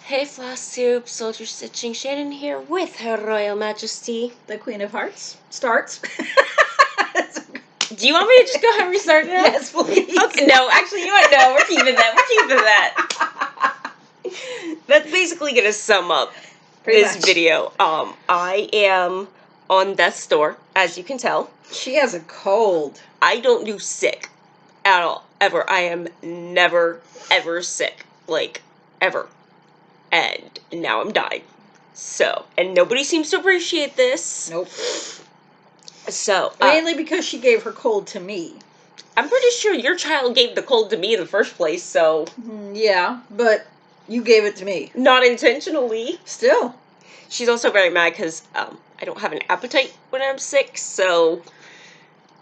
Hey Flosstube, Soldier Stitching Shannon here with Her Royal Majesty. The Queen of Hearts starts. Do you want me to just go ahead and restart now? Yes, please. Okay, no, actually, you know what? No, we're keeping that. That's basically gonna sum up this video. I am on death's door, as you can tell. She has a cold. I don't do sick at all, ever. I am never, ever sick. Like, ever. And now I'm dying. So, and nobody seems to appreciate this. Nope. So, mainly because she gave her cold to me. I'm pretty sure your child gave the cold to me in the first place, so. Yeah, but you gave it to me. Not intentionally. Still. She's also very mad because I don't have an appetite when I'm sick, so.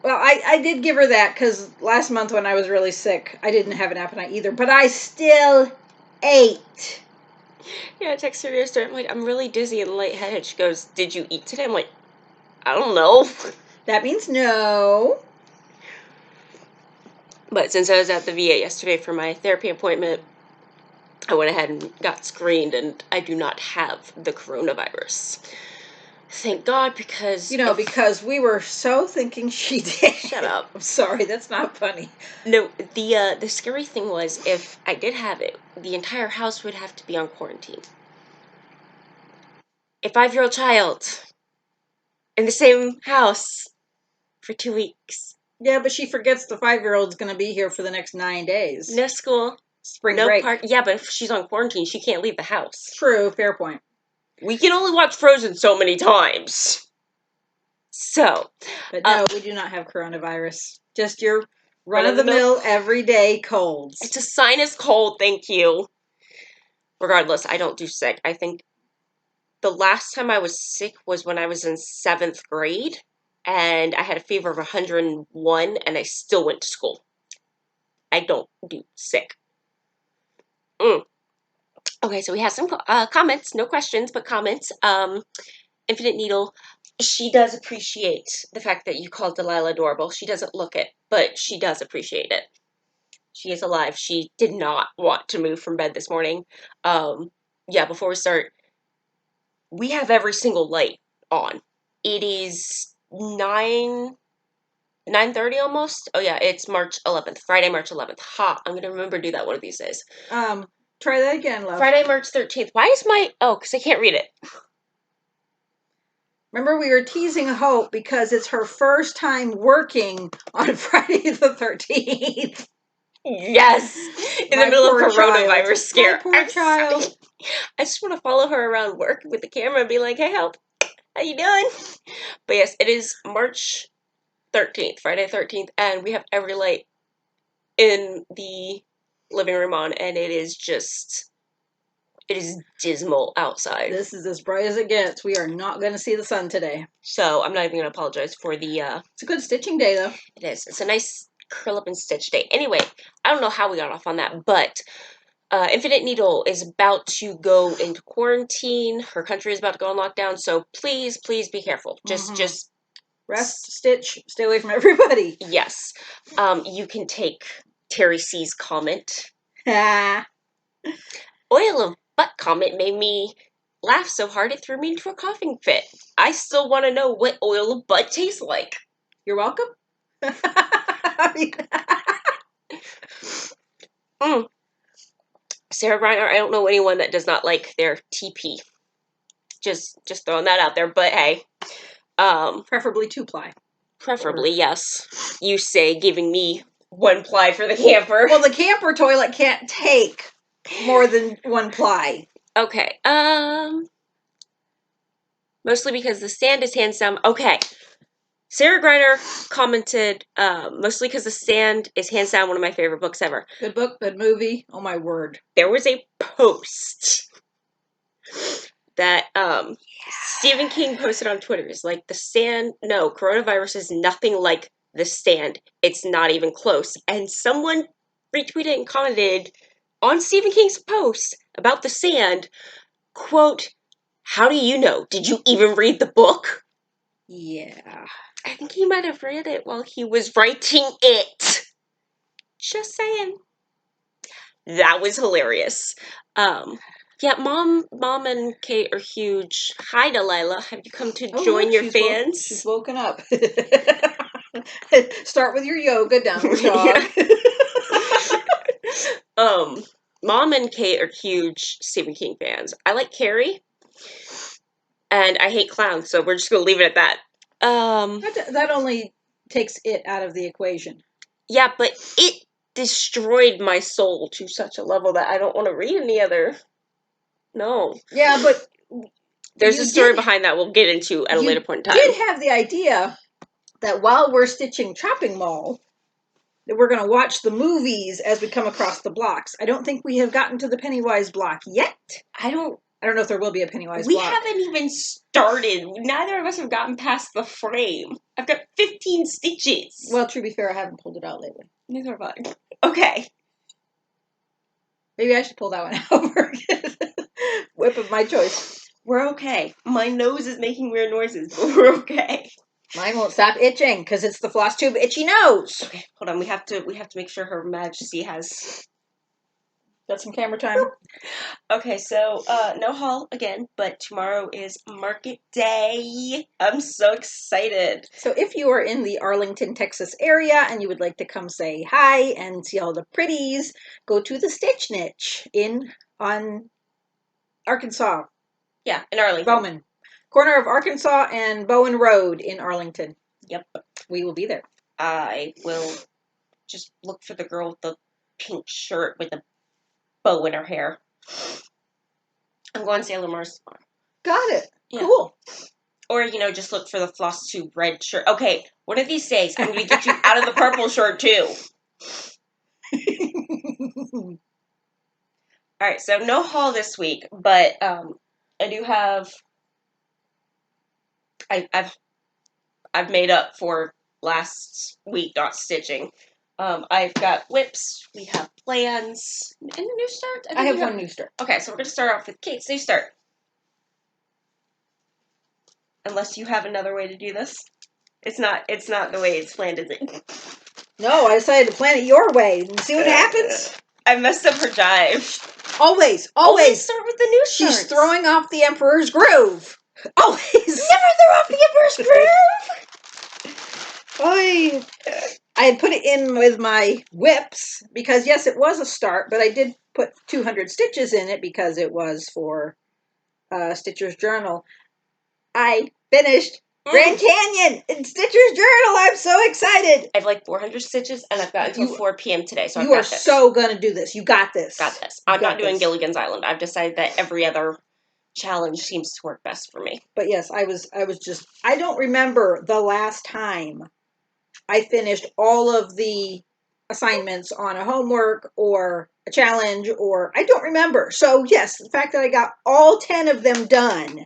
Well, I did give her that because last month when I was really sick, I didn't have an appetite either, but I still ate. Yeah, I texted her yesterday. I'm like, I'm really dizzy and lightheaded. She goes, "Did you eat today?" I'm like, I don't know. That means no. But since I was at the VA yesterday for my therapy appointment, I went ahead and got screened, and I do not have the coronavirus. Thank God, because... You know, because we were so thinking she did. Shut up. I'm sorry, that's not funny. No, the scary thing was, if I did have it, the entire house would have to be on quarantine. A 5-year-old child in the same house for 2 weeks. Yeah, but she forgets the 5-year-old's going to be here for the next 9 days. No school. Spring break. Yeah, but if she's on quarantine, she can't leave the house. True, fair point. We can only watch Frozen so many times. So. But no, we do not have coronavirus. Just your run-of-the-mill, everyday colds. It's a sinus cold, thank you. Regardless, I don't do sick. I think the last time I was sick was when I was in 7th grade, and I had a fever of 101, and I still went to school. I don't do sick. Okay, so we have some comments. No questions, but comments. Infinite Needle, she does appreciate the fact that you called Delilah adorable. She doesn't look it, but she does appreciate it. She is alive. She did not want to move from bed this morning. Yeah, before we start, we have every single light on. It is 9:30 almost. Oh yeah, it's March 11th. Friday, March 11th. Ha, I'm gonna remember to do that one of these days. Try that again, love. Friday, March 13th. Why is my... Oh, because I can't read it. Remember, we were teasing Hope because it's her first time working on Friday the 13th. Yes! In the middle of coronavirus scare. My poor child. Sorry. I just want to follow her around work with the camera and be like, hey, help. How you doing? But yes, it is March 13th, Friday 13th, and we have every light in the living room on, and it is dismal outside. This is as bright as it gets. We are not going to see the sun today. So I'm not even going to apologize for the... It's a good stitching day, though. It is. It's a nice curl up and stitch day. Anyway, I don't know how we got off on that, but Infinite Needle is about to go into quarantine. Her country is about to go on lockdown, so please, please be careful. Just rest, stitch, stay away from everybody. Yes. You can take Terry C's comment. Oil of butt comment made me laugh so hard it threw me into a coughing fit. I still want to know what oil of butt tastes like. You're welcome. Sarah Griner, I don't know anyone that does not like their TP. Just throwing that out there, but hey. Preferably 2-ply. Preferably, yes. You say giving me 1-ply for the camper. Well, the camper toilet can't take more than 1-ply. Okay, mostly because the stand is hands down. Okay. Sarah Griner commented, mostly because The Stand is hands down one of my favorite books ever. Good book, good movie. Oh my word. There was a post that Stephen King posted on Twitter. It's like, The Stand, no, coronavirus is nothing like The Stand. It's not even close. And someone retweeted and commented on Stephen King's post about The Stand, quote, how do you know? Did you even read the book? Yeah. I think he might have read it while he was writing it. Just saying. That was hilarious. Yeah, Mom and Kate are huge. Hi, Delilah. Have you come to Oh, join look, your she's fans? woken up. Start with your yoga, downward Yeah. dog. Um, Mom and Kate are huge Stephen King fans. I like Carrie, and I hate clowns, so we're just gonna leave it at that. Um, That only takes it out of the equation. yeah, but it destroyed my soul to such a level that I don't want to read any other. No. Yeah, but There's a you story did behind that we'll get into at a later you point in did time. have the idea that while we're stitching Chopping Mall, that we're going to watch the movies as we come across the blocks. I don't think we have gotten to the Pennywise block yet. I don't. I don't know if there will be a Pennywise We block. haven't even started. Neither of us have gotten past the frame. I've got 15 stitches. Well, to be fair, I haven't pulled it out lately. Neither have I. Okay. Maybe I should pull that one out. Whip of my choice. We're okay. My nose is making weird noises, but we're okay. Mine won't stop itching because it's the Flosstube itchy nose. Okay, hold on. We have to make sure Her Majesty has. Got some camera time. Okay, so no haul again, but tomorrow is market day. I'm so excited. So if you are in the Arlington, Texas area and you would like to come say hi and see all the pretties, go to the Stitch Niche on Arkansas. Yeah, in Arlington. Bowman. Corner of Arkansas and Bowen Road in Arlington. Yep. We will be there. I will just look for the girl with the pink shirt with the bow in her hair. I'm going Sailor Mars tomorrow. Got it. Yeah. Cool. Or, just look for the Flosstube red shirt. Okay, one of these days, I'm going to get you out of the purple shirt, too. All right, so no haul this week, but I do have... I've made up for last week not stitching. I've got whips, we have plans, and a new start. I have one new start. Okay, so we're going to start off with Kate's new start. Unless you have another way to do this. It's not the way it's planned, is it? No, I decided to plan it your way and see what happens. I messed up her dive. Always start with the new starts. She's throwing off the Emperor's Groove. Always. Never throw off the Emperor's Groove. I had put it in with my whips because yes, it was a start, but I did put 200 stitches in it because it was for Stitcher's Journal. I finished Grand Canyon in Stitcher's Journal. I'm so excited. I have like 400 stitches, and I've got until 4 p.m. today, so you are so going to do this. You got this. Got this. I'm not doing Gilligan's Island. I've decided that every other challenge seems to work best for me. But yes, I don't remember the last time I finished all of the assignments on a homework or a challenge, or I don't remember. So yes, the fact that I got all 10 of them done,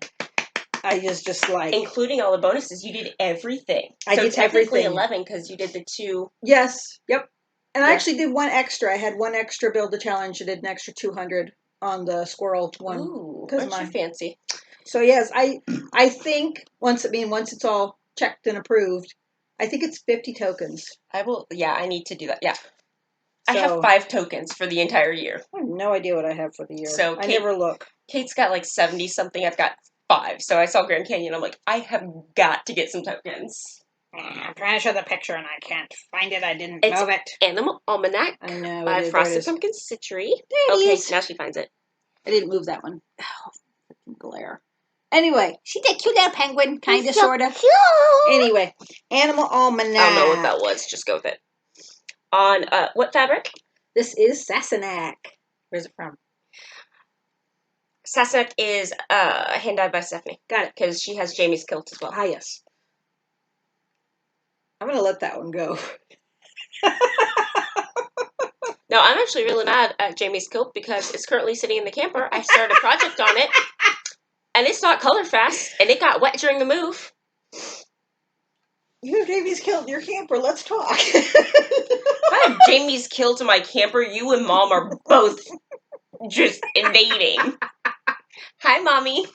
I was just like... Including all the bonuses, you did everything. I did technically everything. 11 because you did the 2. Yes, yep. And I actually did one extra. I had one extra build a challenge. I did an extra 200 on the squirrel one. Ooh, aren't you fancy? So yes, I think once it's all checked and approved, I think it's 50 tokens. I need to do that. Yeah. I have 5 tokens for the entire year. I have no idea what I have for the year. So I never look. Kate's got like 70 something. I've got 5. So I saw Grand Canyon. I'm like, I have got to get some tokens. I'm trying to show the picture and I can't find it. I didn't move it. Animal Almanac. I know. By Frosted Pumpkin Stitchery. Okay, now she finds it. I didn't move that one. Oh, freaking glare. Anyway, see that cute little penguin? Kind of, sort of. Anyway, Animal Almanac. I don't know what that was. Just go with it. On what fabric? This is Sassenach. Where's it from? Sassenach is hand dyed by Stephanie. Got it. Because she has Jamie's kilt as well. Ah, yes. I'm going to let that one go. No, I'm actually really mad at Jamie's kilt because it's currently sitting in the camper. I started a project on it, and it's not color fast, and it got wet during the move. You have Jamie's kilt in your camper. Let's talk. If I have Jamie's kilt in my camper, you and Mom are both just invading. Hi, Mommy.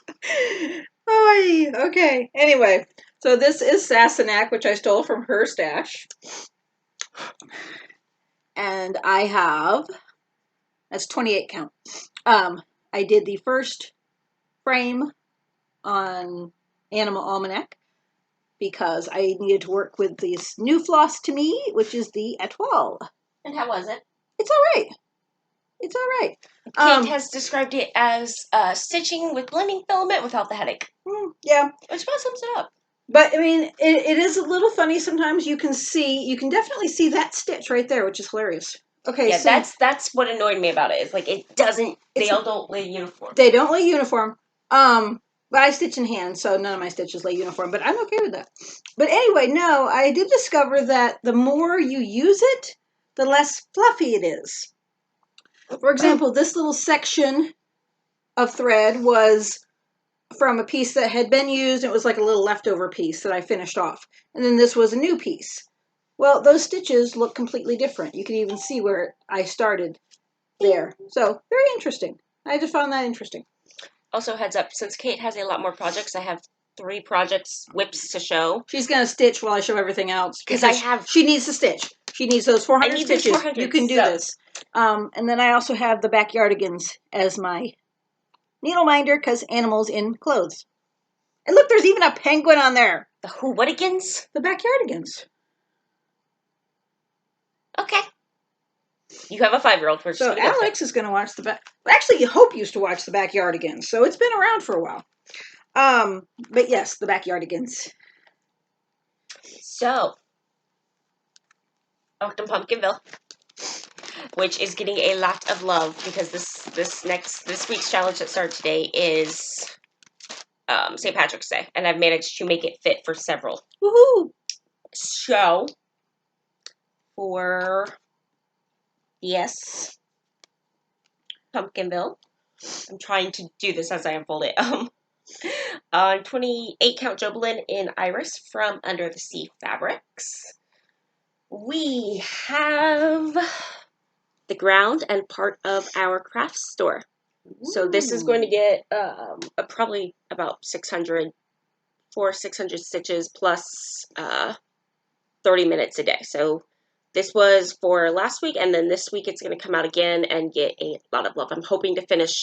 Oy, okay. Anyway, so this is Sassenach, which I stole from her stash. And I have, that's 28 count. I I did the first frame on Animal Almanac because I needed to work with this new floss to me, which is the Etoile. And how was it? It's all right. It's all right. Kate has described it as stitching with blending filament without the headache. Yeah. Which about sums it up. But, I mean, it is a little funny sometimes. You can definitely see that stitch right there, which is hilarious. Okay, yeah, so that's what annoyed me about it. It's like they all don't lay uniform. They don't lay uniform. But I stitch in hand, so none of my stitches lay uniform, but I'm okay with that. But anyway, no, I did discover that the more you use it, the less fluffy it is. For example, this little section of thread was from a piece that had been used. It was like a little leftover piece that I finished off. And then this was a new piece. Well, those stitches look completely different. You can even see where I started there. So, very interesting. I just found that interesting. Also, heads up, since Kate has a lot more projects, I have 3 projects whips to show. She's going to stitch while I show everything else. Because she needs to stitch. She needs those 400 stitches. 400, you can do this. And then I also have the backyardigans as my needle minder because animals in clothes. And look, there's even a penguin on there. The who whatigans? The backyardigans. Okay. You have a 5-year-old. So Alex is going to watch the back. Actually, Hope used to watch the backyardigans, so it's been around for a while. But yes, the backyardigans. So, Octum Pumpkinville, which is getting a lot of love because this week's challenge that started today is St. Patrick's Day, and I've managed to make it fit for several. Woohoo! So, for yes, Pumpkinville, I'm trying to do this as I unfold it. 28 count Jobelin in Iris from Under the Sea Fabrics. We have the ground and part of our craft store. So this is going to get probably about 600 stitches plus 30 minutes a day. So this was for last week, and then this week it's going to come out again and get a lot of love. I'm hoping to finish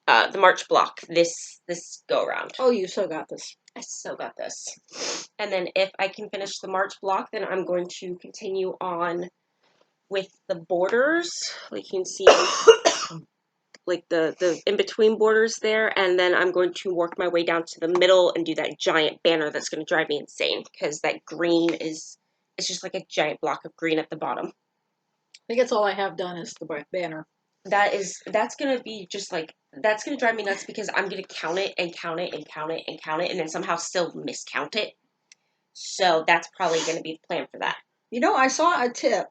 the March block this go around. Oh, you so got this. I so got this. And then if I can finish the March block, then I'm going to continue on with the borders. Like you can see like the in-between borders there, and then I'm going to work my way down to the middle and do that giant banner that's going to drive me insane because that green it's just like a giant block of green at the bottom. I think that's all I have done is the banner. That's going to be just like, that's going to drive me nuts because I'm going to count it and count it and count it and count it and then somehow still miscount it. So that's probably going to be the plan for that. You know, I saw a tip.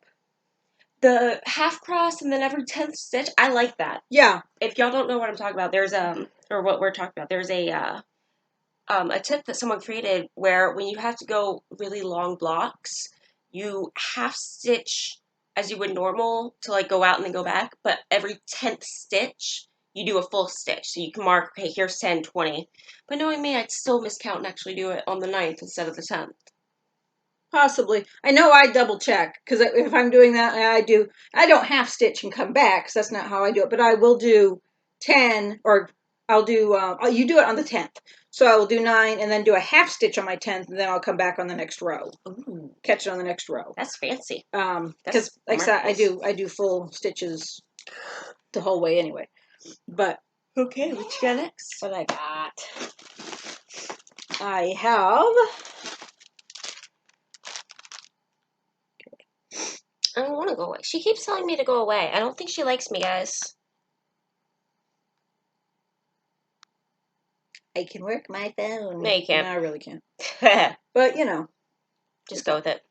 The half cross and then every 10th stitch, I like that. Yeah. If y'all don't know what I'm talking about, there's or what we're talking about, there's a tip that someone created where when you have to go really long blocks, you half stitch as you would normal to like go out and then go back, but every 10th stitch you do a full stitch. So you can mark, okay, here's 10, 20. But knowing me, I'd still miscount and actually do it on the 9th instead of the 10th. Possibly. I know I double check because if I'm doing that, I don't half stitch and come back because that's not how I do it. But I will do 10, or I'll do, you do it on the 10th. So I will do 9 and then do a half stitch on my 10th, and then I'll come back on the next row. Ooh, catch it on the next row. That's fancy. Because like I said, I do full stitches the whole way anyway. But okay, what you got next? What I got? I have. I don't want to go away. She keeps telling me to go away. I don't think she likes me, guys. I can work my phone. No, you can't. No, I really can't. But, you know. Just go with it.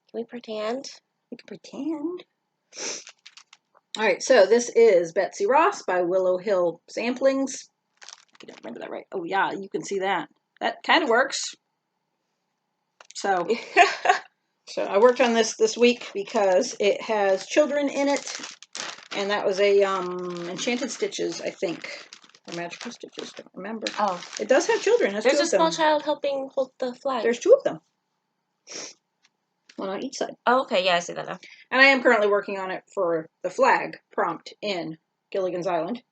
Can we pretend? We can pretend. All right, so this is Betsy Ross by Willow Hill Samplings. I don't remember that right. Oh, yeah, you can see that. That kind of works. So, so I worked on this week because it has children in it, and that was a Enchanted Stitches, I think, or Magical Stitches. Don't remember. Oh, it does have children. There's a small child helping hold the flag. There's 2 of them. One on each side. Oh, okay, yeah, I see that now. And I am currently working on it for the flag prompt in Gilligan's Island.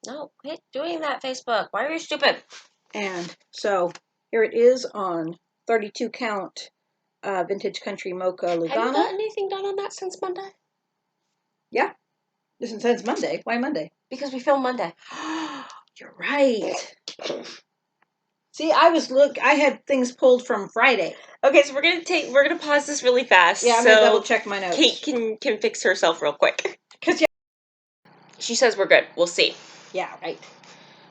No, quit doing that, Facebook. Why are you stupid? And so here it is on 32 count vintage country mocha Have you Lugana. gotten anything done on that since Monday? Yeah, this is since Monday. Why Monday? Because we filmed Monday. You're right. See, I had things pulled from Friday. Okay, so we're gonna pause this really fast. Yeah, I'm gonna double check my notes. Kate can fix herself real quick. Cause She says we're good. We'll see. yeah, right.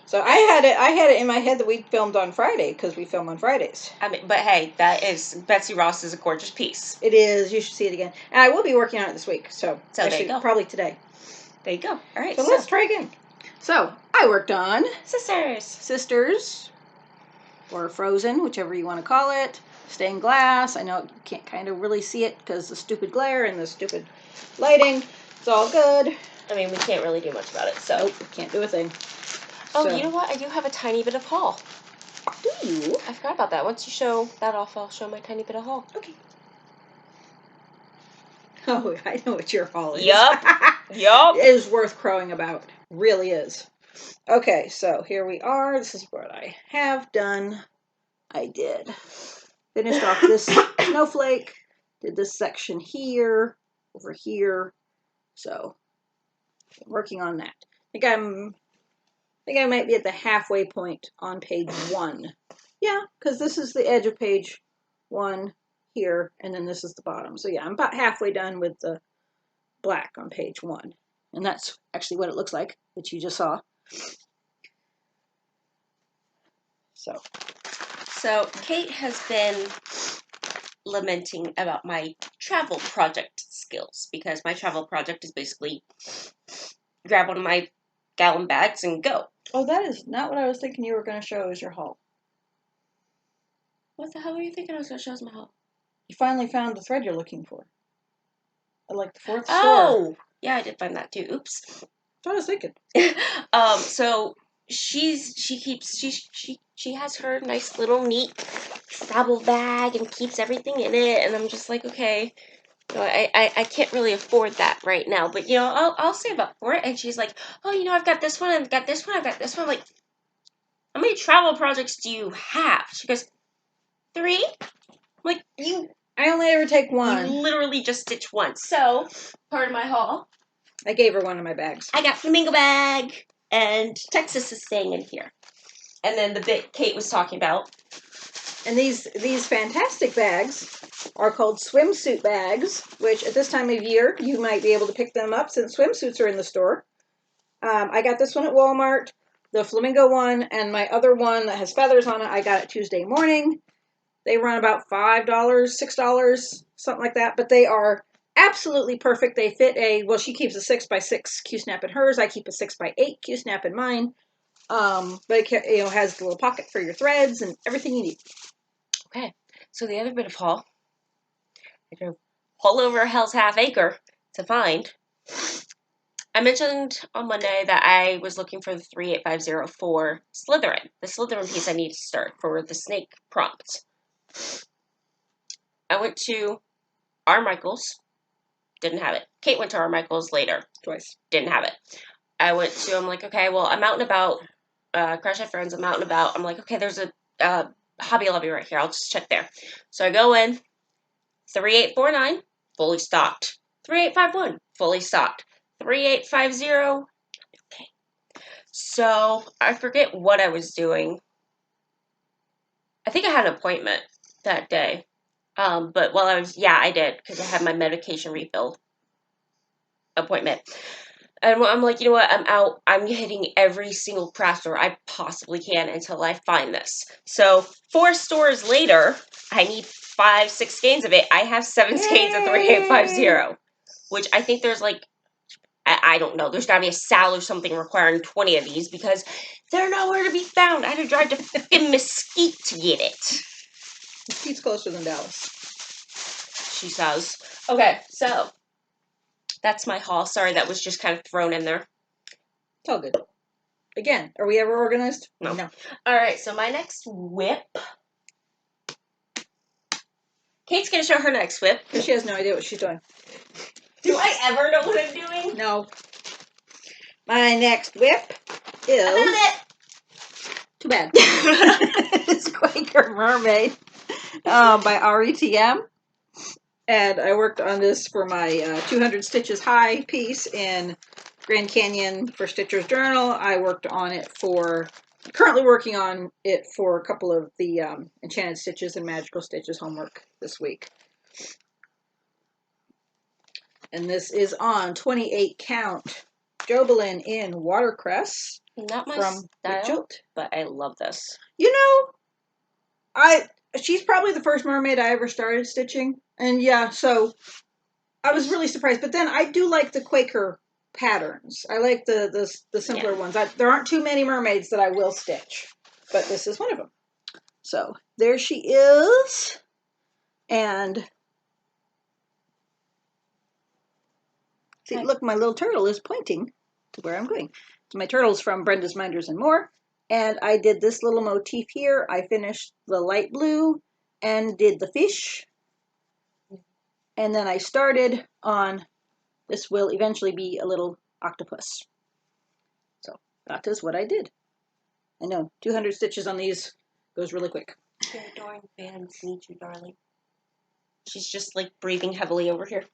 So I had it in my head that we filmed on Friday because we film on Fridays. I mean, but hey, that is Betsy Ross is a gorgeous piece. It is. You should see it again. And I will be working on it this week. So there you go. Probably today. There you go. All right. So let's try again. So I worked on Sisters, or Frozen, whichever you want to call it. Stained glass. I know you can't kind of really see it because the stupid glare and the stupid lighting. It's all good. I mean, we can't really do much about it, so. Nope, can't do a thing. Oh, so. You know what? I do have a tiny bit of haul. Do you? I forgot about that. Once you show that off, I'll show my tiny bit of haul. Okay. Oh, I know what your haul is. Yup. Yup. It is worth crowing about. Really is. Okay, so here we are. This is what I have done. I did. Finished off this snowflake. Did this section here, over here. So, I'm working on that. I think I might be at the halfway point on page 1. Yeah, because this is the edge of page 1 here, and then this is the bottom. So yeah, I'm about halfway done with the black on page 1. And that's actually what it looks like that you just saw. So Kate has been lamenting about my travel project skills because my travel project is basically grab one of my gallon bags and go. Oh, that is not what I was thinking you were going to show as your haul. What the hell were you thinking I was going to show as my haul? You finally found the thread you're looking for. At like the 4th store. Oh! Yeah, I did find that too. Oops. That's what I was thinking. So she has her nice little neat travel bag and keeps everything in it, and I'm just like, okay, you know, I can't really afford that right now, but you know, I'll save up for it. And she's like, oh, you know, I've got this one, I've got this one, I've got this one. I'm like, how many travel projects do you have? She goes, 3. I'm like, I only ever take 1. You literally just stitch one. So, part of my haul. I gave her one of my bags. I got Flamingo bag, and Texas is staying in here. And then the bit Kate was talking about. And these fantastic bags are called swimsuit bags, which at this time of year, you might be able to pick them up since swimsuits are in the store. I got this one at Walmart, the flamingo one, and my other one that has feathers on it, I got it Tuesday morning. They run about $5, $6, something like that, but they are absolutely perfect. They fit she keeps a 6x6 Q-snap in hers. I keep a 6x8 Q-snap in mine. But it has a little pocket for your threads and everything you need. Okay, so the other bit of haul, I drove all over Hell's Half Acre to find. I mentioned on Monday that I was looking for the 3850 for Slytherin. The Slytherin piece I need to start for the snake prompt. I went to R. Michaels, didn't have it. Kate went to R. Michaels later. Twice. Didn't have it. I'm like, okay, well, I'm out and about. Crash at Friends, I'm out and about. I'm like, okay, there's a Hobby Lobby right here. I'll just check there. So I go in, 3849, fully stocked. 3851, fully stocked. 3850, okay. So I forget what I was doing. I think I had an appointment that day. But while I did, because I had my medication refill appointment. And I'm like, you know what? I'm out. I'm hitting every single craft store I possibly can until I find this. So 4 stores later, I need 5, 6 skeins of it. I have 7 skeins of 3850, which I think there's like, I don't know. There's got to be a Sal or something requiring 20 of these because they're nowhere to be found. I had to drive to fucking Mesquite to get it. Mesquite's closer than Dallas. She says. Okay, so that's my haul. Sorry, that was just kind of thrown in there. It's all good. Again, are we ever organized? No. All right, so my next whip. Kate's going to show her next whip. Because she has no idea what she's doing. Do I ever know what I'm doing? No. My next whip is too bad. It's Quaker Mermaid by RETM. And I worked on this for my 200 Stitches High piece in Grand Canyon for Stitcher's Journal. I worked on it currently working on it for a couple of the Enchanted Stitches and Magical Stitches homework this week. And this is on 28 count Jobelin in Watercress. Not my from style, but I love this. You know, she's probably the first mermaid I ever started stitching. And yeah, so I was really surprised. But then I do like the Quaker patterns. I like the simpler ones. There aren't too many mermaids that I will stitch, but this is one of them. So there she is. And see, look, my little turtle is pointing to where I'm going. So my turtle's from Brenda's Minders and More. And I did this little motif here. I finished the light blue and did the fish. And then I started on, this will eventually be a little octopus. So that is what I did. I know, 200 stitches on these goes really quick. Your adoring fans need you, darling. She's just like breathing heavily over here.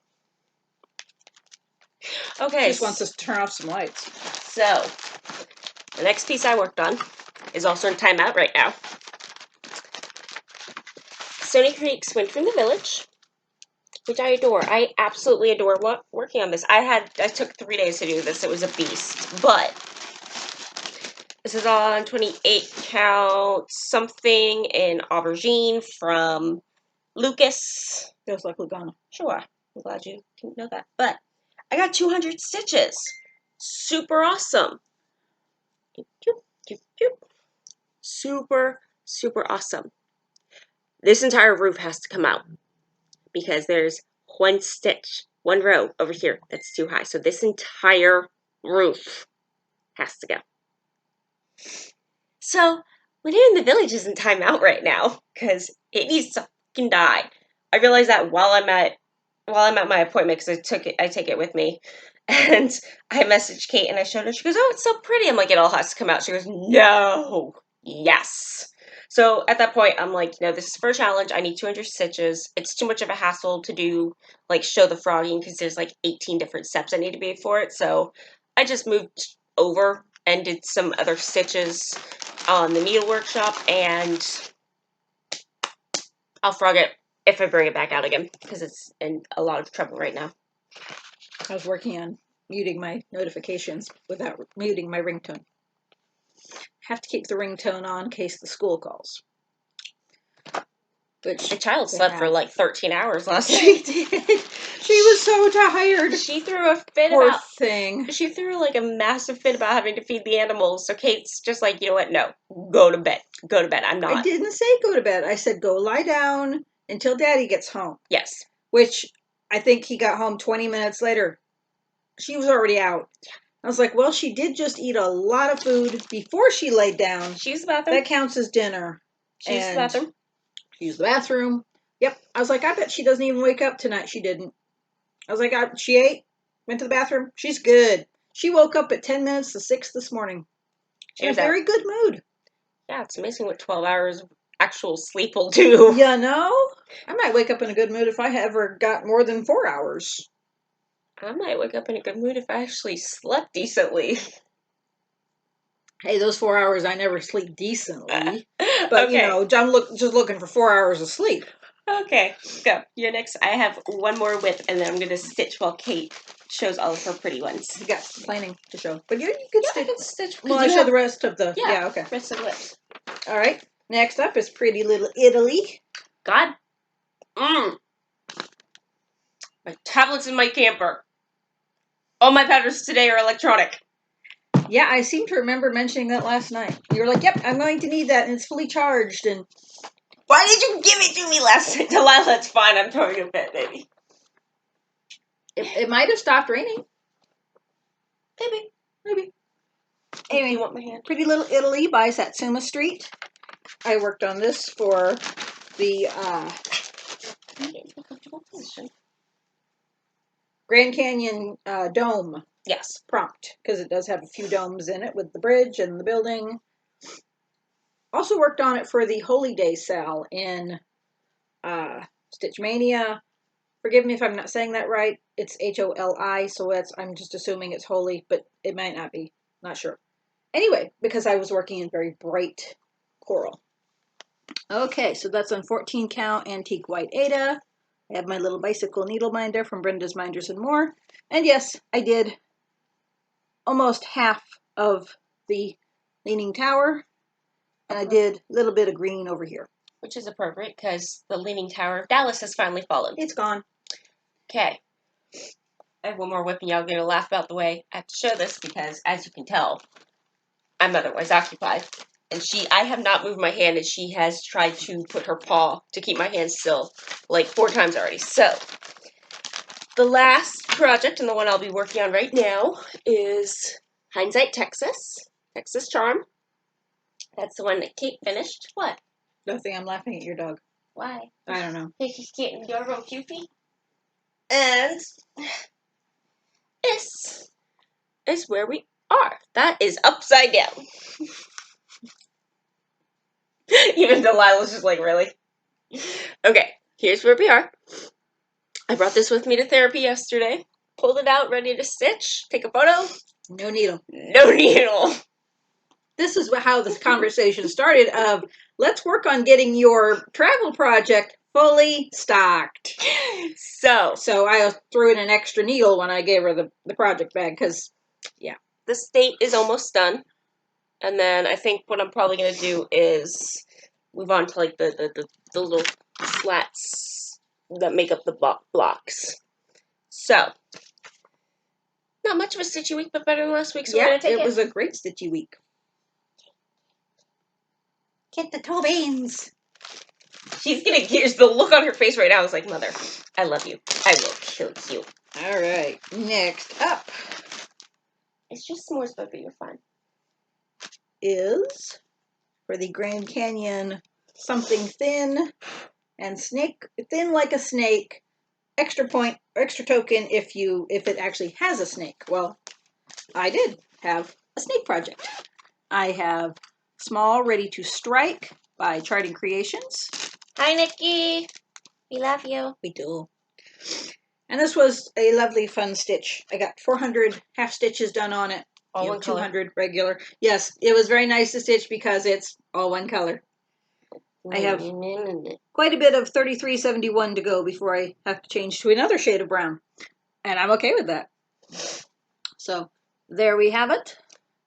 Okay. She just wants us to turn off some lights. So, the next piece I worked on is also in timeout right now. Stony Creek Swim from the Village, which I adore. I absolutely adore working on this. I took 3 days to do this. It was a beast. But this is on 28 count something in aubergine from Lucas. Feels like Lugana. Sure. I'm glad you didn't know that. But I got 200 stitches. Super awesome. Super, super awesome. This entire roof has to come out because there's one stitch, one row over here that's too high. So this entire roof has to go. So Winter in the Village is in timeout right now because it needs to fucking die. I realized that while I'm at my appointment because I take it with me, and I messaged Kate and I showed her. She goes, "Oh, it's so pretty." I'm like, "It all has to come out." She goes, "No, yes." So at that point, I'm like, this is for a challenge. I need 200 stitches. It's too much of a hassle to do, like, show the frogging because there's like 18 different steps I need to be for it. So I just moved over and did some other stitches on the needle workshop, and I'll frog it if I bring it back out again because it's in a lot of trouble right now. I was working on muting my notifications without muting my ringtone. Have to keep the ringtone on in case the school calls. Which the child slept for like 13 hours last night. She did. She was so tired. She threw a fit Poor thing. She threw like a massive fit about having to feed the animals. So Kate's just like, you know what? No, go to bed. Go to bed. I'm not. I didn't say go to bed. I said go lie down until Daddy gets home. Yes. Which I think he got home 20 minutes later. She was already out. Yeah. I was like, well, she did just eat a lot of food before she laid down. She used the bathroom. That counts as dinner. She used the bathroom. She used the bathroom. Yep. I was like, I bet she doesn't even wake up tonight. She didn't. I was like, she ate, went to the bathroom. She's good. She woke up at 10 minutes to 6 this morning. She was in a very good mood. Yeah, it's amazing what 12 hours of actual sleep will do. Yeah, no? I might wake up in a good mood if I ever got more than 4 hours. I might wake up in a good mood if I actually slept decently. Hey, those 4 hours I never sleep decently. But, okay. I'm just looking for 4 hours of sleep. Okay, go. You're next. I have one more whip, and then I'm going to stitch while Kate shows all of her pretty ones. You got planning to show. But you can stitch. I can stitch. Well, I show the rest of the... Yeah, okay. Rest of the whips. All right. Next up is Pretty Little Italy. God. My tablet's in my camper. All my patterns today are electronic. Yeah, I seem to remember mentioning that last night. You were like, yep, I'm going to need that, and it's fully charged, and... Why did you give it to me last night? Delilah, it's fine. I'm throwing a fit, baby. It might have stopped raining. Maybe. Anyway, you want my hand? Pretty Little Italy by Satsuma Street. I worked on this for the Grand Canyon Dome Yes. prompt, because it does have a few domes in it with the bridge and the building. Also worked on it for the Holy Day sale in Stitch Mania. Forgive me if I'm not saying that right. It's Holi, so I'm just assuming it's holy, but it might not be. Not sure. Anyway, because I was working in very bright coral. Okay, so that's on 14 count antique white Ada. I have my little bicycle needle minder from Brenda's Minders and More. And yes, I did almost half of the Leaning Tower. And I did a little bit of green over here. Which is appropriate because the Leaning Tower of Dallas has finally fallen. It's gone. Okay. I have one more whip and y'all get a laugh about the way I have to show this because, as you can tell, I'm otherwise occupied. And I have not moved my hand, and she has tried to put her paw to keep my hand still like 4 times already. So, the last project, and the one I'll be working on right now, is Hindsight Texas Charm. That's the one that Kate finished. What? Nothing, I'm laughing at your dog. Why? I don't know. Think he's getting adorable cutie? And this is where we are. That is upside down. Even Delilah's just like, really? Okay, here's where we are. I brought this with me to therapy yesterday. Pulled it out, ready to stitch. Take a photo. No needle. No needle. This is how this conversation started of, let's work on getting your travel project fully stocked. So I threw in an extra needle when I gave her the project bag because, yeah. The state is almost done. And then I think what I'm probably going to do is move on to like the little slats that make up the blocks. So, not much of a stitchy week, but better than last week, so we're going to take it. It was a great stitchy week. Get the toe beans. She's going to get the look on her face right now is like, Mother, I love you. I will kill you. All right, next up. It's just s'mores, but you're fine. Is for the Grand Canyon something thin and thin like a snake. Extra point, extra token if it actually has a snake. Well, I did have a snake project. I have Small Ready to Strike by Charting Creations. Hi, Nikki. We love you. We do. And this was a lovely, fun stitch. I got 400 half stitches done on it. All one 200 regular. Yes, it was very nice to stitch because it's all one color. I have quite a bit of 3371 to go before I have to change to another shade of brown. And I'm okay with that. So there we have it.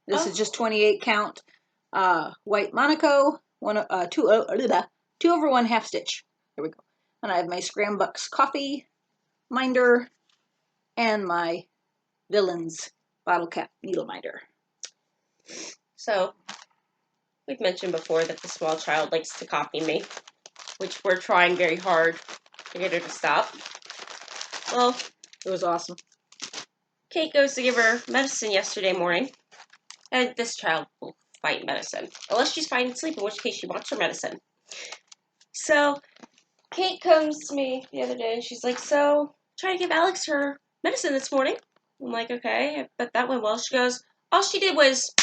This is just 28 count white Monaco, 2/1 half stitch. There we go. And I have my Scrambucks coffee minder and my Villains bottle cap needle minder. So, we've mentioned before that the small child likes to copy me, which we're trying very hard to get her to stop. Well, it was awesome. Kate goes to give her medicine yesterday morning, and this child will fight medicine. Unless she's fine asleep, in which case she wants her medicine. So, Kate comes to me the other day, and she's like, so, try to give Alex her medicine this morning. I'm like, okay, but that went well. She goes, all she did was,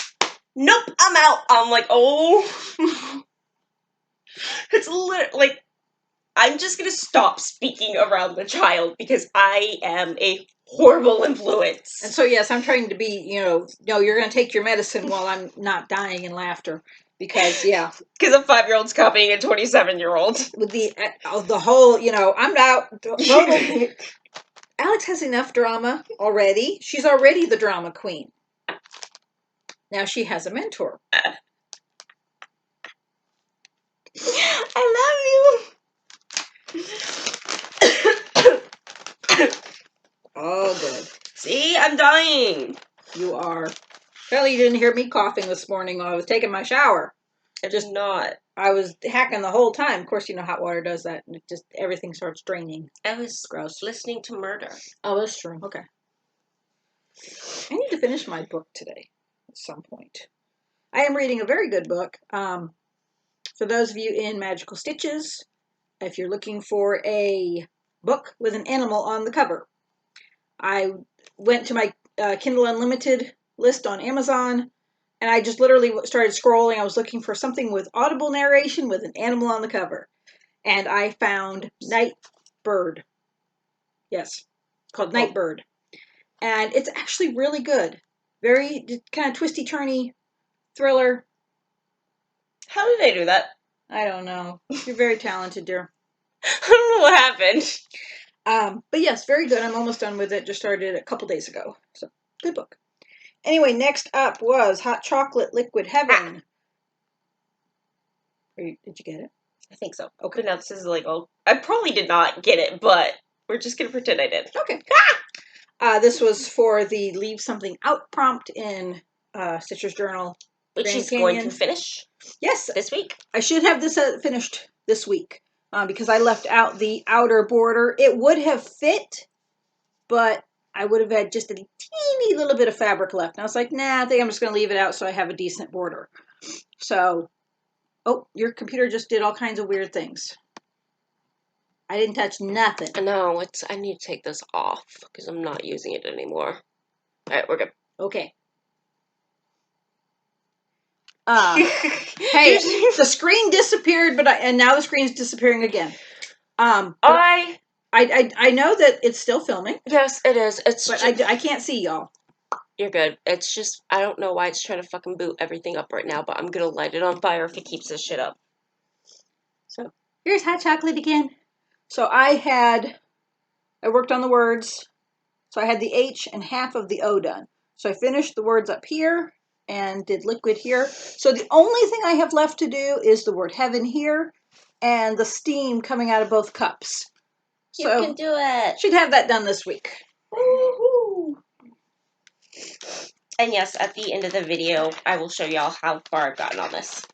nope, I'm out. I'm like, oh. It's literally, like, I'm just going to stop speaking around the child because I am a horrible influence. And so, yes, I'm trying to be, no, you're going to take your medicine while I'm not dying in laughter. Because, yeah. Because a 5-year-old's copying a 27-year-old. With the whole, I'm out. Total. Alex has enough drama already. She's already the drama queen. Now she has a mentor. I love you. Oh, good. See, I'm dying. You are. Well, you didn't hear me coughing this morning while I was taking my shower. I was hacking the whole time. Of course, hot water does that. And everything starts draining. I was gross listening to murder. Oh, that's true. Okay. I need to finish my book today at some point. I am reading a very good book. For those of you in Magical Stitches, if you're looking for a book with an animal on the cover, I went to my Kindle Unlimited list on Amazon, and I just literally started scrolling. I was looking for something with audible narration with an animal on the cover, and I found Nightbird. Yes, it's called Nightbird, and it's actually really good. Very kind of twisty, turny thriller. How did I do that? I don't know. You're very talented, dear. I don't know what happened. But yes, very good. I'm almost done with it. Just started it a couple days ago. So, good book. Anyway, next up was Hot Chocolate Liquid Heaven. Did you get it? I think so. Okay. But now this is illegal. I probably did not get it, but we're just going to pretend I did. Okay. This was for the Leave Something Out prompt in Stitcher's Journal. Which Grand she's Canyon. going to finish. Yes. This week. I should have this finished this week because I left out the outer border. It would have fit, but I would have had just a teeny little bit of fabric left. And I was like, nah, I think I'm just going to leave it out so I have a decent border. So, oh, your computer just did all kinds of weird things. I didn't touch nothing. No, I need to take this off because I'm not using it anymore. All right, we're good. Okay. Hey, the screen disappeared, and now the screen's disappearing again. I know that it's still filming. Yes, it is. But I can't see y'all. You're good. It's just, I don't know why it's trying to fucking boot everything up right now, but I'm gonna light it on fire if it keeps this shit up. So, here's Hot Chocolate again. So I worked on the words. So I had the H and half of the O done. So I finished the words up here and did liquid here. So the only thing I have left to do is the word heaven here and the steam coming out of both cups. You can do it. Should have that done this week. Woo-hoo. And yes, at the end of the video, I will show y'all how far I've gotten on this.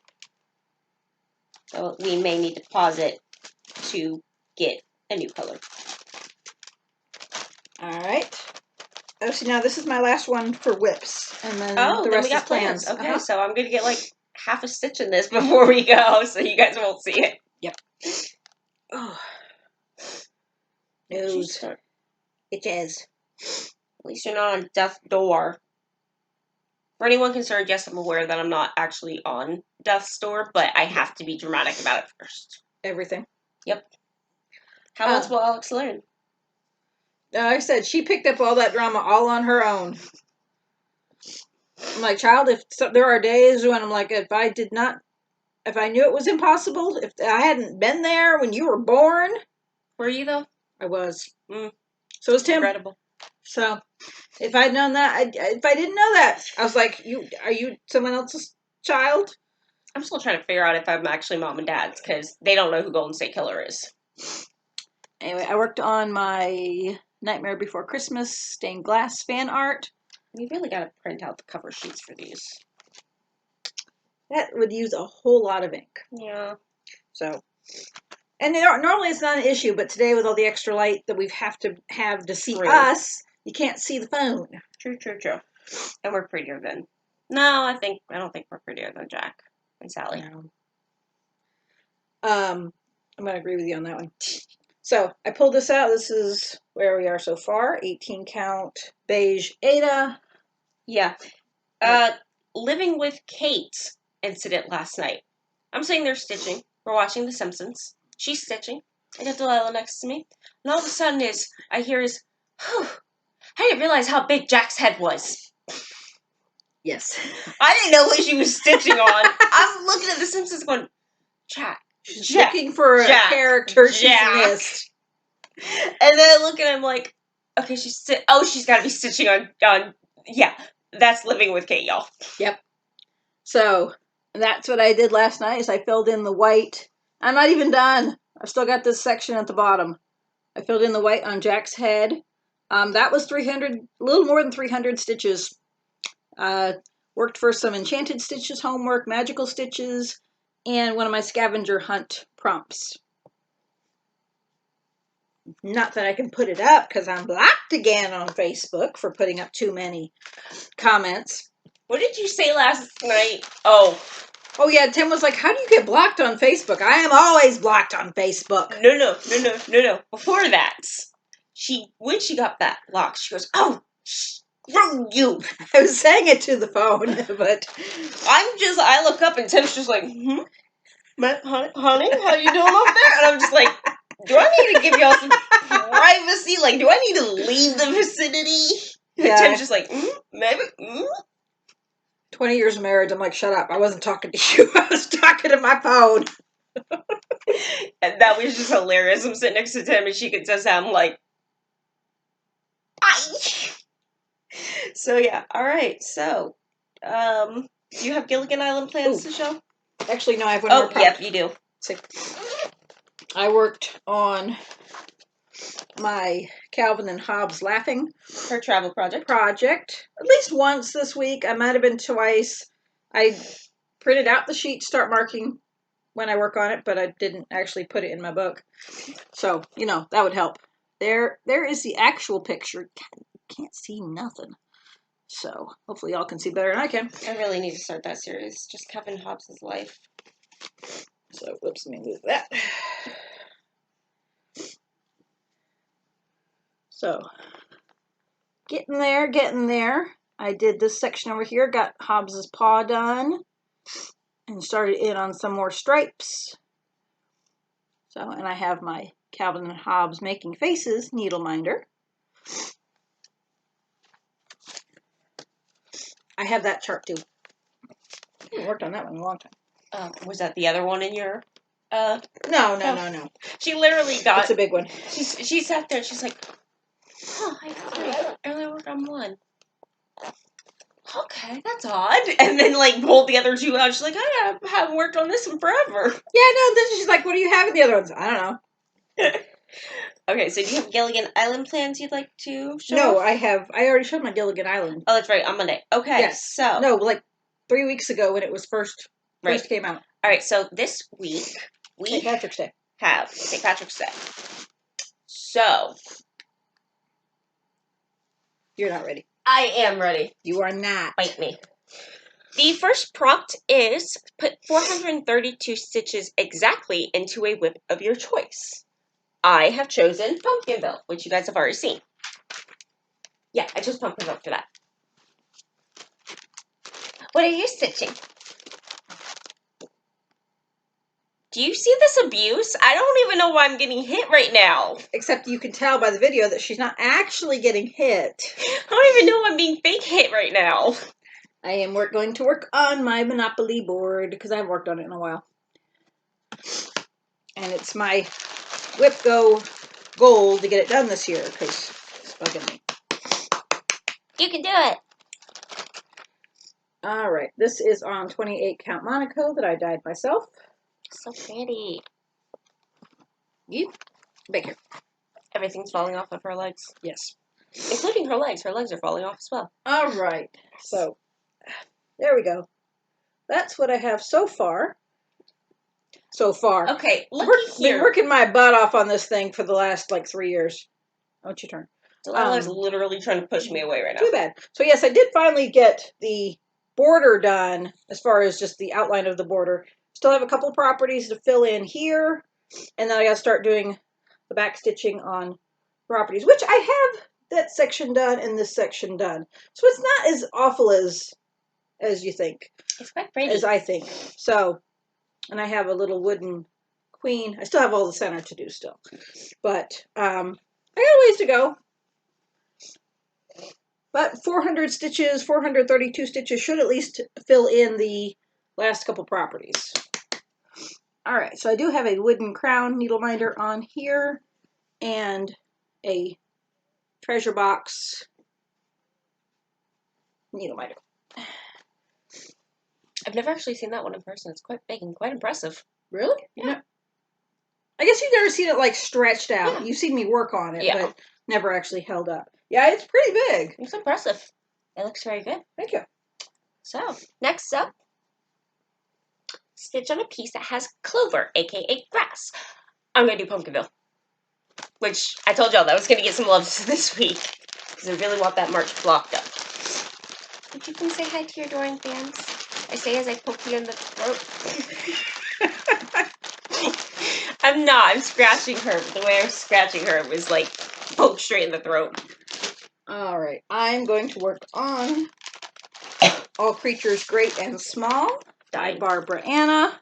So we may need to pause it to get a new color. All right. Oh, see, now this is my last one for whips, and then the rest is plans. Okay, so I'm gonna get like half a stitch in this before we go, so you guys won't see it. Yep. Oh. Nose. Itches. At least you're not on death's door. For anyone concerned, yes, I'm aware that I'm not actually on death's door, but I have to be dramatic about it first. Everything. Yep. How else will Alex learn? Like I said, she picked up all that drama all on her own. I'm like, child, there are days when I'm like, if I knew it was impossible, if I hadn't been there when you were born. Were you, though? I was. So was Tim. Incredible. So, if I'd known that, if I didn't know that, I was like, are you someone else's child? I'm still trying to figure out if I'm actually mom and dad's, because they don't know who Golden State Killer is. Anyway, I worked on my Nightmare Before Christmas stained glass fan art. We really got to print out the cover sheets for these. That would use a whole lot of ink. Yeah. So, and normally it's not an issue, but today with all the extra light that we have to see us, you can't see the phone. True. And we're prettier than. No, I don't think we're prettier than Jack and Sally. No. I'm gonna agree with you on that one. So I pulled this out. This is where we are so far. 18 count beige Ada. Yeah. Living with Kate incident last night. I'm sitting there stitching. We're watching The Simpsons. She's stitching. I got Delilah next to me. And all of a sudden I hear whew, I didn't realize how big Jack's head was. Yes. I didn't know what she was stitching on. I'm looking at The Simpsons going, Jack. She's looking for a character she's missed. And then I look at him like, okay, she's got to be stitching on, yeah, that's Living with Kate, y'all. Yep. So, that's what I did last night is I filled in the white. I'm not even done. I've still got this section at the bottom. I filled in the white on Jack's head. That was 300, a little more than 300 stitches. Worked for some Enchanted Stitches homework, Magical Stitches, and one of my scavenger hunt prompts. Not that I can put it up because I'm blocked again on Facebook for putting up too many comments. What did you say last night? Oh yeah, Tim was like, how do you get blocked on Facebook? I am always blocked on Facebook. No. Before that, when she got that block, she goes, oh, From you. I was saying it to the phone, but I look up and Tim's just like, honey, how you doing up there? And I'm just like, do I need to give y'all some privacy? Like, do I need to leave the vicinity? And yeah, Tim's just like, maybe, 20 years of marriage, I'm like, shut up. I wasn't talking to you. I was talking to my phone. And that was just hilarious. I'm sitting next to Tim and she could just I'm like, bye. So yeah, all right. So, do you have Gilligan Island plans to show? Actually, no, I have one more. Oh, yep, you do. I worked on my Calvin and Hobbes laughing Her travel project. At least once this week. I might have been twice. I printed out the sheet, start marking when I work on it, but I didn't actually put it in my book. So, that would help. There is the actual picture. God, you can't see nothing. So, hopefully y'all can see better than I can. I really need to start that series. Just Kevin Hobbes' life. So, whoops, let me move that. So, getting there. I did this section over here, got Hobbes's paw done, and started in on some more stripes. So, and I have my Calvin and Hobbes making faces needle minder. I have that chart too. I haven't worked on that one in a long time. Was that the other one in your? No. She literally got. It's a big one. She sat there and she's like, "Oh, I only worked on one. Okay, that's odd." And then like pulled the other two out. She's like, "I haven't worked on this in forever." Yeah, no. Then she's like, "What do you have in the other ones?" I don't know. Okay, so do you have Gilligan Island plans you'd like to show? No, off? I already showed my Gilligan Island. Oh, that's right, on Monday. Okay, yes. So no, like 3 weeks ago when it was first came out. All right, so this week we St. Patrick's Day. Have St. Patrick's Day. So you're not ready. I am ready. You are not. Bite me. The first prompt is put 432 stitches exactly into a whip of your choice. I have chosen Pumpkinville, which you guys have already seen. Yeah, I chose Pumpkinville for that. What are you stitching? Do you see this abuse? I don't even know why I'm getting hit right now. Except you can tell by the video that she's not actually getting hit. I don't even know I'm being fake hit right now. I am going to work on my Monopoly board because I haven't worked on it in a while. And it's my Whip Go goal to get it done this year because it's bugging me. You can do it. All right. This is on 28 count Monaco that I dyed myself. So pretty. You back here. Everything's falling off of her legs. Yes. Including her legs. Her legs are falling off as well. All right. So there we go. That's what I have so far. Okay, Been working my butt off on this thing for the last 3 years. Oh, it's your turn. Delilah's literally trying to push me away right now. Too bad. So yes, I did finally get the border done as far as just the outline of the border. Still have a couple of properties to fill in here, and then I got to start doing the back stitching on properties, which I have that section done and this section done. So it's not as awful as you think. It's quite pretty. As I think. So, and I have a little wooden queen. I still have all the center to do still. But I got a ways to go. But 400 stitches, 432 stitches should at least fill in the last couple properties. All right, so I do have a wooden crown needle minder on here and a treasure box needle minder. I've never actually seen that one in person. It's quite big and quite impressive. Really? Yeah. I guess you've never seen it stretched out. Yeah. You've seen me work on it, yeah. but never actually held up. Yeah, it's pretty big. It's impressive. It looks very good. Thank you. So, next up, stitch on a piece that has clover, aka grass. I'm going to do Pumpkinville, which I told y'all that was going to get some love this week, because I really want that March blocked up. Would you please say hi to your adoring fans? I say as I poke you in the throat. I'm not. I'm scratching her. But the way I was scratching her was poke straight in the throat. All right, I'm going to work on All Creatures Great and Small, by Barbara Anna.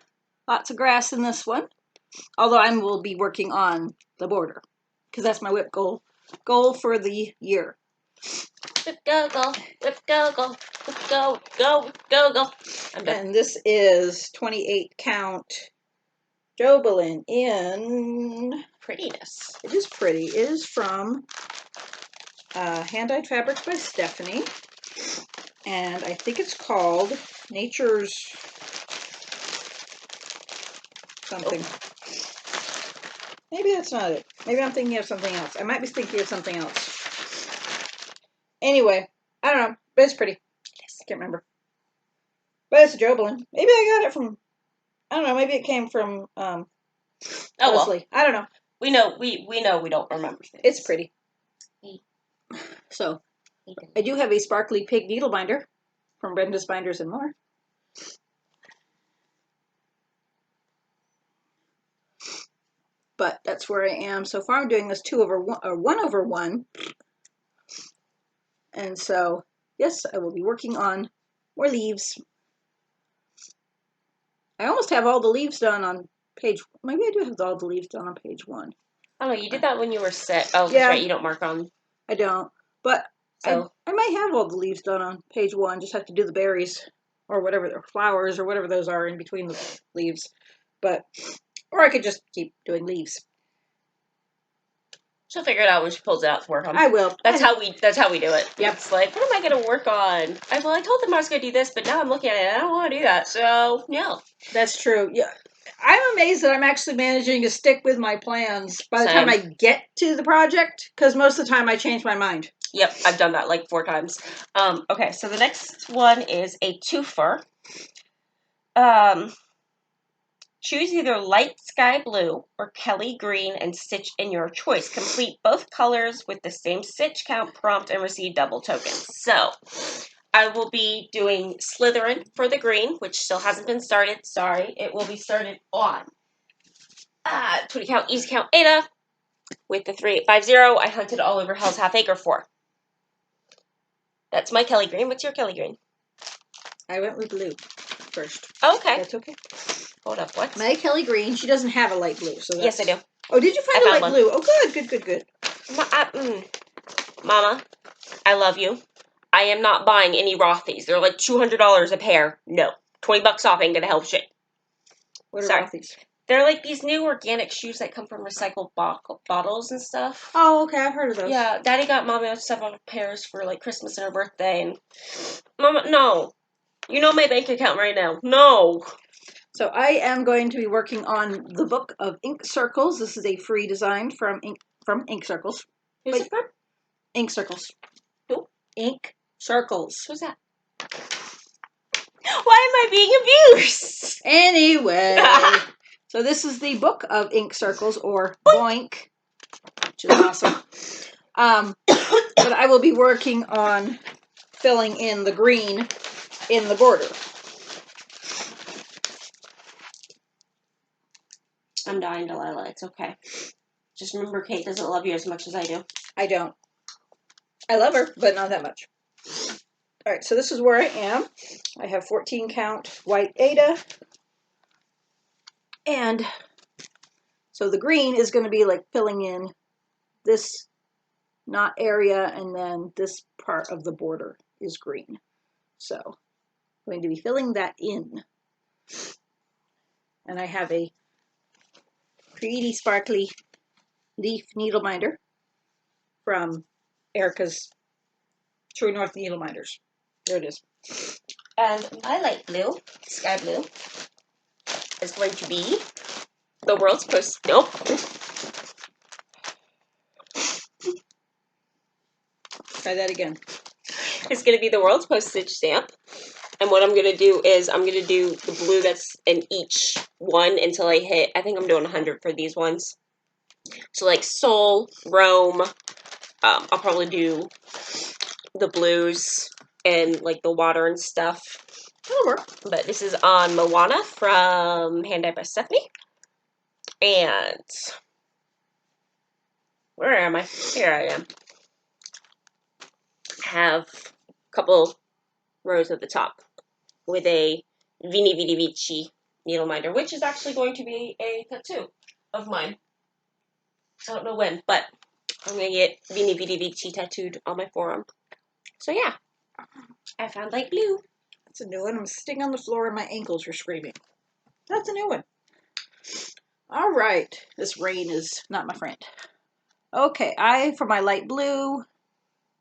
Lots of grass in this one. Although I will be working on the border, because that's my whip goal for the year. Whip, go, go. Whip, go, go. Whip, go, go. Whip, go, go. I'm done. And this is 28 count Jobelin in... Prettiness. It is pretty. It is from Hand-Dyed Fabrics by Stephanie. And I think it's called Nature's something. Oh. Maybe that's not it. Maybe I'm thinking of something else. I might be thinking of something else. Anyway, I don't know, but it's pretty. Yes, I can't remember. But it's a Jobelin. Maybe I got it from, I don't know, maybe it came from Leslie. Well, I don't know. We know we don't remember things. It's pretty. So, I do have a sparkly pig needle binder from Brenda's Binders and More. But that's where I am so far. I'm doing this 1/1. And so, yes, I will be working on more leaves. I almost have all the leaves done on page, maybe I do have all the leaves done on page 1. Oh, no, you did that when you were sick. Oh, that's yeah, right, you don't mark on. I don't. But so I might have all the leaves done on page 1. Just have to do the berries or whatever, the flowers or whatever those are in between the leaves. But, or I could just keep doing leaves. She'll figure it out when she pulls it out to work on. I will. That's how we do it. Yep. It's like, what am I going to work on? I told them I was going to do this, but now I'm looking at it and I don't want to do that. So, no. That's true. Yeah. I'm amazed that I'm actually managing to stick with my plans by the time I get to the project, because most of the time I change my mind. Yep, I've done that like 4 times. Okay, so the next one is a twofer. Choose either light sky blue or Kelly green and stitch in your choice. Complete both colors with the same stitch count prompt and receive double tokens. So, I will be doing Slytherin for the green, which still hasn't been started. Sorry, it will be started on 20 count, easy count, Ada with the 3850. I hunted all over Hell's Half Acre for. That's my Kelly green. What's your Kelly green? I went with blue first. Okay. That's okay. Hold up, what? My Kelly green, she doesn't have a light blue. So that's... Yes, I do. Oh, did you find a light blue? Oh, good. Mama, I love you. I am not buying any Rothy's. They're like $200 a pair. No. $20 off ain't gonna help shit. What are Rothy's? They're like these new organic shoes that come from recycled bottles and stuff. Oh, okay. I've heard of those. Yeah, Daddy got Mommy several pairs for like Christmas and her birthday. And Mama, no. You know my bank account right now. No. So I am going to be working on the book of Ink Circles. This is a free design from Ink Circles. Who's it from? Ink Circles. Who? Ink Circles. Who's that? Why am I being abused? Anyway. So this is the book of Ink Circles, or Boink, which is awesome. But I will be working on filling in the green in the border. I'm dying, Delilah. It's okay. Just remember, Kate doesn't love you as much as I do. I don't. I love her, but not that much. All right, so this is where I am. I have 14 count white Ada. And so the green is going to be like filling in this knot area, and then this part of the border is green. So I'm going to be filling that in. And I have a pretty sparkly leaf needle binder from Erica's True North Needle Minders. There it is. And my light blue, sky blue, is going to be the world's post. Nope. Try that again. It's going to be the world's postage stamp. And what I'm going to do is I'm going to do the blue that's in each one until I hit, I think I'm doing 100 for these ones. So like Seoul, Rome, I'll probably do the blues and like the water and stuff. That'll work. But this is on Moana from Hand-Dyed by Stephanie. And where am I? Here I am. have a couple rows at the top with a Vini Vidi Vici needle minder, which is actually going to be a tattoo of mine. I don't know when, but I'm going to get Vini Vidi Vici tattooed on my forearm. So yeah, I found light blue. That's a new one. I'm sitting on the floor and my ankles are screaming. That's a new one. All right. This rain is not my friend. Okay, for my light blue,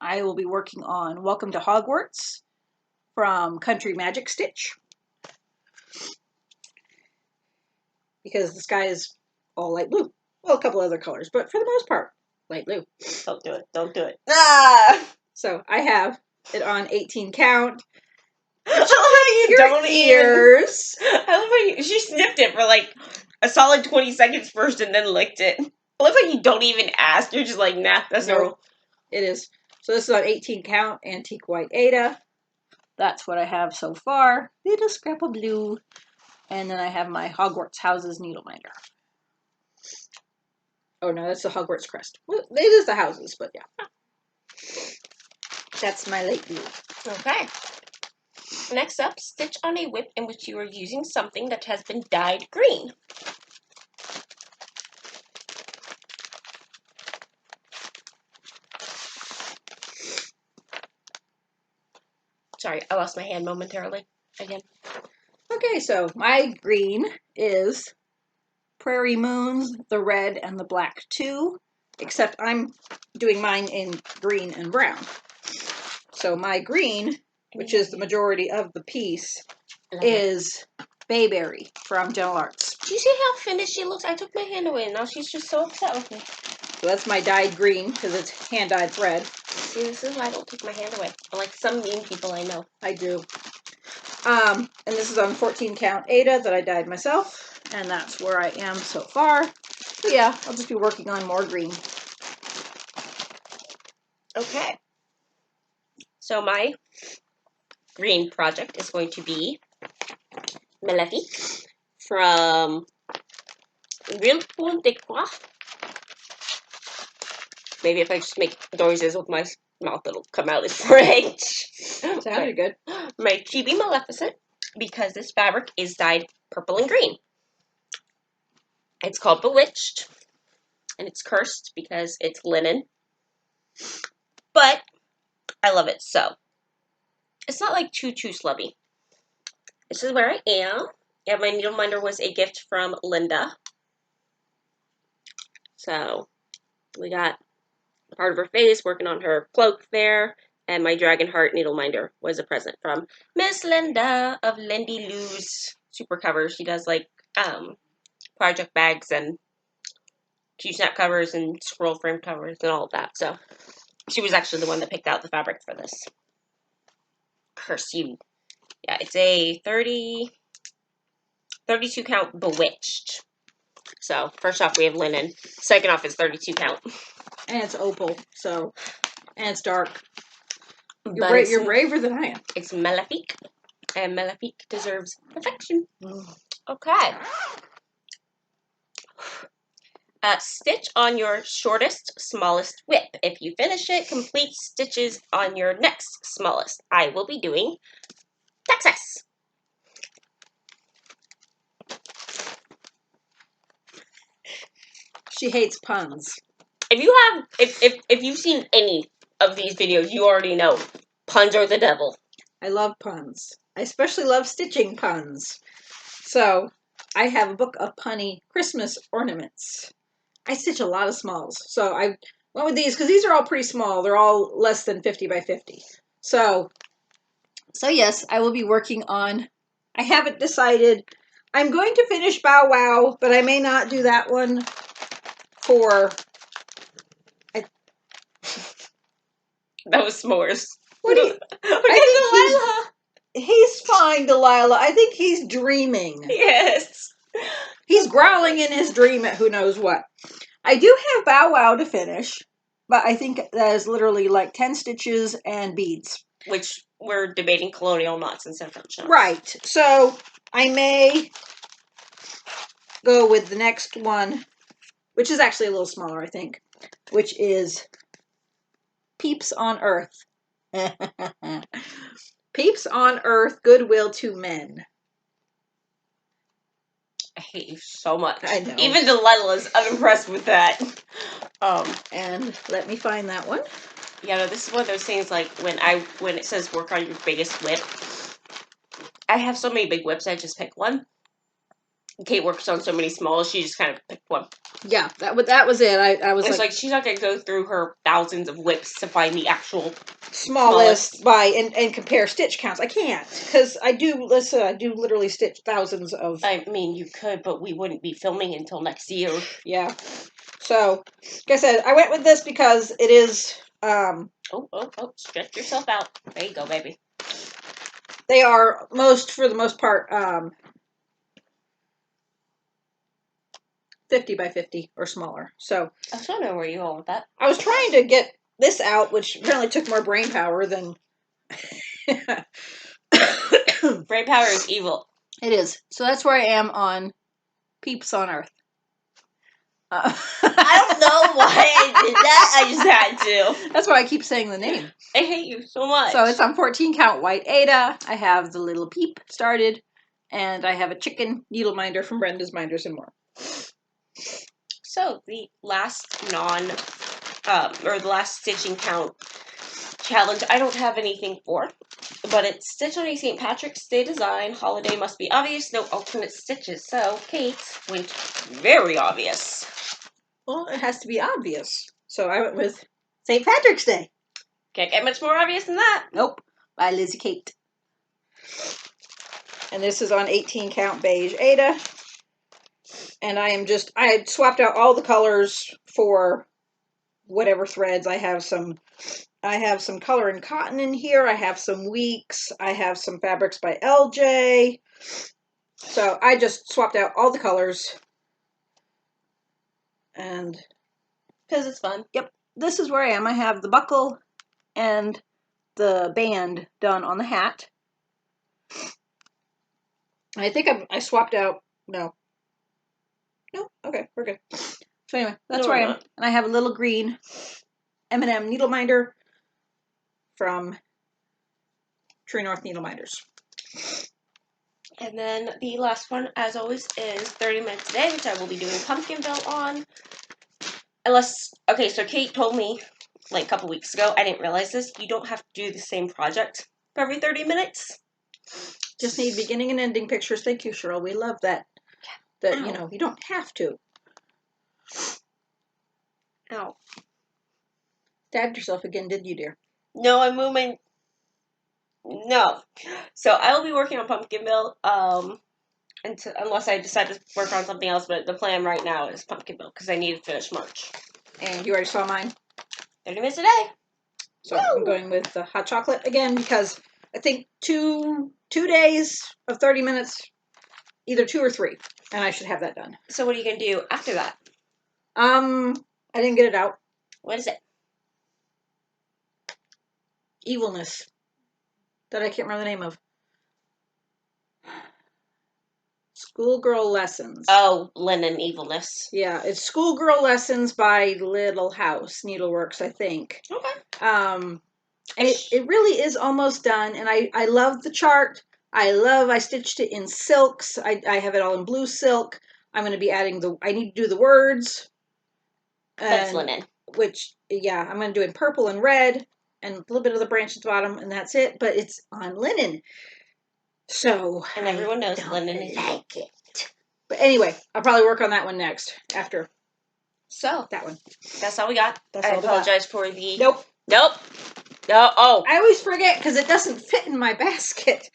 I will be working on Welcome to Hogwarts from Country Magic Stitch. Because the sky is all light blue. Well, a couple other colors, but for the most part, light blue. Don't do it. Don't do it. Ah! So I have it on 18 count. I love how you don't ears. I love how she sniffed it for like a solid 20 seconds first and then licked it. I love how you don't even ask. You're just like, nah, that's normal. It is. So this is on 18 count, Antique White Ada. That's what I have so far. Little scrap of blue. And then I have my Hogwarts Houses needle minder. Oh no, that's the Hogwarts crest. Well, it is the houses, but yeah. That's my light blue. Okay. Next up, stitch on a whip in which you are using something that has been dyed green. Sorry, I lost my hand momentarily again. Okay, so my green is Prairie Moons, the red and the black 2, except I'm doing mine in green and brown. So my green, which is the majority of the piece, is Bayberry from Gentle Arts. Do you see how finished she looks? I took my hand away and now she's just so upset with me. So that's my dyed green because it's hand-dyed thread. See, this is why I don't take my hand away. Like some mean people I know. I do. And this is on 14 count Ada that I dyed myself. And that's where I am so far. So yeah, I'll just be working on more green. Okay. So my green project is going to be Malefique from Whirlpool de Croix. Maybe if I just make noises with my mouth, it'll come out as French. Sounded good. My Chibi Maleficent, because this fabric is dyed purple and green. It's called Bewitched, and it's cursed because it's linen. But I love it so. It's not like too slubby. This is where I am. Yeah, my needle minder was a gift from Linda. So we got part of her face working on her cloak there. And my Dragon Heart needle minder was a present from Miss Linda of Lindy Lou's Super Covers. She does like project bags and Q-snap covers and scroll frame covers and all of that. So she was actually the one that picked out the fabric for this. Curse you. Yeah, it's a 32 count Bewitched. So first off we have linen. Second off is 32 count. And it's opal, so, and it's dark. But You're braver than I am. It's Malefique, and Malefique deserves perfection. Okay. Stitch on your shortest, smallest whip. If you finish it, complete stitches on your next smallest. I will be doing Texas. She hates puns. If you've seen any of these videos, you already know puns are the devil. I love puns. I especially love stitching puns. So I have a book of punny Christmas ornaments. I stitch a lot of smalls. So I went with these because these are all pretty small. They're all less than 50 by 50. So yes, I will be working on, I haven't decided. I'm going to finish Bow Wow, but I may not do that one for... That was s'mores. What do you... I think he's fine, Delilah. I think he's dreaming. Yes. He's growling in his dream at who knows what. I do have Bow Wow to finish, but I think that is literally like 10 stitches and beads. Which we're debating colonial knots instead of French knots. Right. So I may go with the next one, which is actually a little smaller, I think, which is Peeps on Earth Peeps on Earth, goodwill to men. I hate you so much. I know. Even Delilah's unimpressed with that. And let me find that one. Yeah, no, this is one of those things like when it says work on your biggest whip. I have so many big whips, I just pick one. Kate works on so many small, she just kind of picked one. Yeah, that was it. I was It's like, she's not gonna go through her thousands of whips to find the actual smallest by and compare stitch counts. I can't because I do literally stitch thousands of. I mean, you could, but we wouldn't be filming until next year. Yeah. So, like I said, I went with this because it is. Oh, stretch yourself out. There you go, baby. They are for the most part, 50 by 50 or smaller. So I was wondering where you are with that. I was trying to get this out, which apparently took more brain power than. Brain power is evil. It is. So that's where I am on Peeps on Earth. I don't know why I did that. I just had to. That's why I keep saying the name. I hate you so much. So it's on 14 count white Ada. I have the little peep started, and I have a chicken needle minder from Brenda's Minders and More. So the last the last stitching count challenge, I don't have anything for, but it's Stitch on a St. Patrick's Day design. Holiday must be obvious, no alternate stitches. So Kate went very obvious. Well, it has to be obvious. So I went with St. Patrick's Day. Can't get much more obvious than that. Nope. By Lizzie Kate. And this is on 18 count beige Ada. And I had swapped out all the colors for whatever threads. I have some color and cotton in here. I have some weeks. I have some fabrics by LJ. So I just swapped out all the colors. And because it's fun. Yep. This is where I am. I have the buckle and the band done on the hat. I think I swapped out. No. Okay, we're good. So anyway, that's where I am. And I have a little green M&M needle minder from True North Needle Minders. And then the last one, as always, is 30 minutes a day, which I will be doing Pumpkinville on. Okay, so Kate told me, like a couple weeks ago, I didn't realize this, you don't have to do the same project for every 30 minutes. Just need beginning and ending pictures. Thank you, Cheryl. We love that. That, you don't have to. Ow. Stabbed yourself again, did you, dear? No, I'm moving. No. So I will be working on Pumpkinville, unless I decide to work on something else, but the plan right now is Pumpkinville, because I need to finish March. And you already saw mine? 30 minutes a day. So woo! I'm going with the hot chocolate again, because I think two days of 30 minutes, either 2 or 3, and I should have that done. So what are you going to do after that? I didn't get it out. What is it? Evilness. That I can't remember the name of. Schoolgirl Lessons. Oh, Linen Evilness. Yeah, it's Schoolgirl Lessons by Little House Needleworks, I think. Okay. It really is almost done, and I love the chart. I stitched it in silks. I have it all in blue silk. I'm going to be adding I need to do the words. That's linen. Which, yeah, I'm going to do in purple and red, and a little bit of the branch at the bottom, and that's it. But it's on linen. So, and everyone knows linen is like it. But anyway, I'll probably work on that one next, after. So, that one. That's all we got. I apologize for the... Nope. No, oh. I always forget, because it doesn't fit in my basket.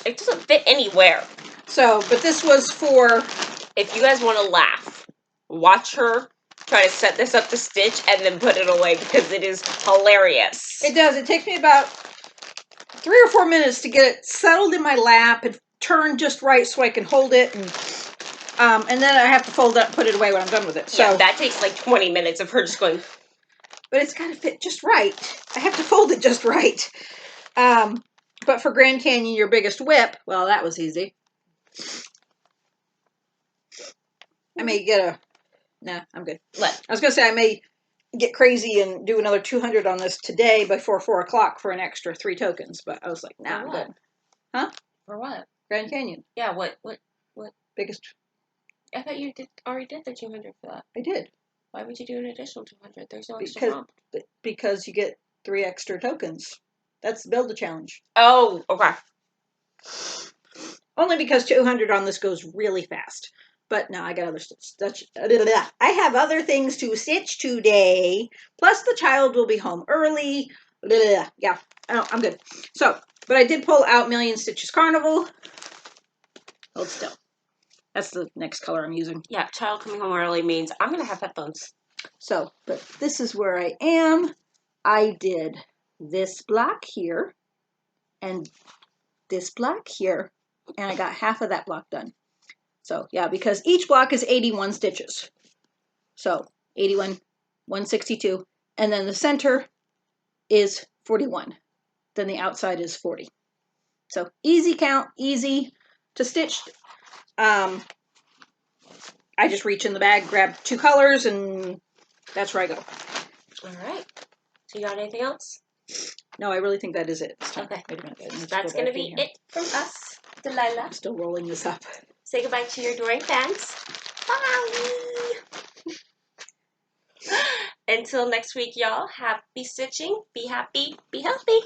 It doesn't fit anywhere. So, but this was for... If you guys want to laugh, watch her try to set this up to stitch and then put it away, because it is hilarious. It does. It takes me about 3 or 4 minutes to get it settled in my lap and turned just right so I can hold it, and then I have to fold it up and put it away when I'm done with it. So yeah, that takes like 20 minutes of her just going... But it's got to fit just right. I have to fold it just right. But for Grand Canyon, your biggest whip, well, that was easy. I may get a... Nah, I'm good. What? I was going to say I may get crazy and do another 200 on this today before 4 o'clock for an extra 3 tokens, but I was like, nah, I'm good. Huh? For what? Grand Canyon. Yeah, what? Biggest. I thought you already did the 200 for that. I did. Why would you do an additional 200? There's no extra Because, comp. because you get 3 extra tokens. That's the build a challenge. Oh, okay. Only because 200 on this goes really fast. But no, I got other stitch. I have other things to stitch today. Plus, the child will be home early. Yeah, I'm good. So, but I did pull out Million Stitches Carnival. Hold still. That's the next color I'm using. Yeah, child coming home early means I'm going to have headphones. So, but this is where I am. I did this block here and this block here, and I got half of that block done. So yeah, because each block is 81 stitches. So 81, 162, and then the center is 41. Then the outside is 40. So easy count, easy to stitch. I just reach in the bag, grab 2 colors, and that's where I go. All right. So you got anything else? No, I really think that is it. Okay. Wait a minute. That's going to be it from us, Delilah. I'm still rolling this up. Say goodbye to your adoring fans. Bye! Until next week, y'all. Happy stitching. Be happy. Be healthy.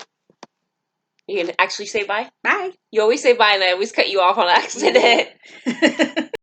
You can actually say bye? Bye. You always say bye and I always cut you off on accident.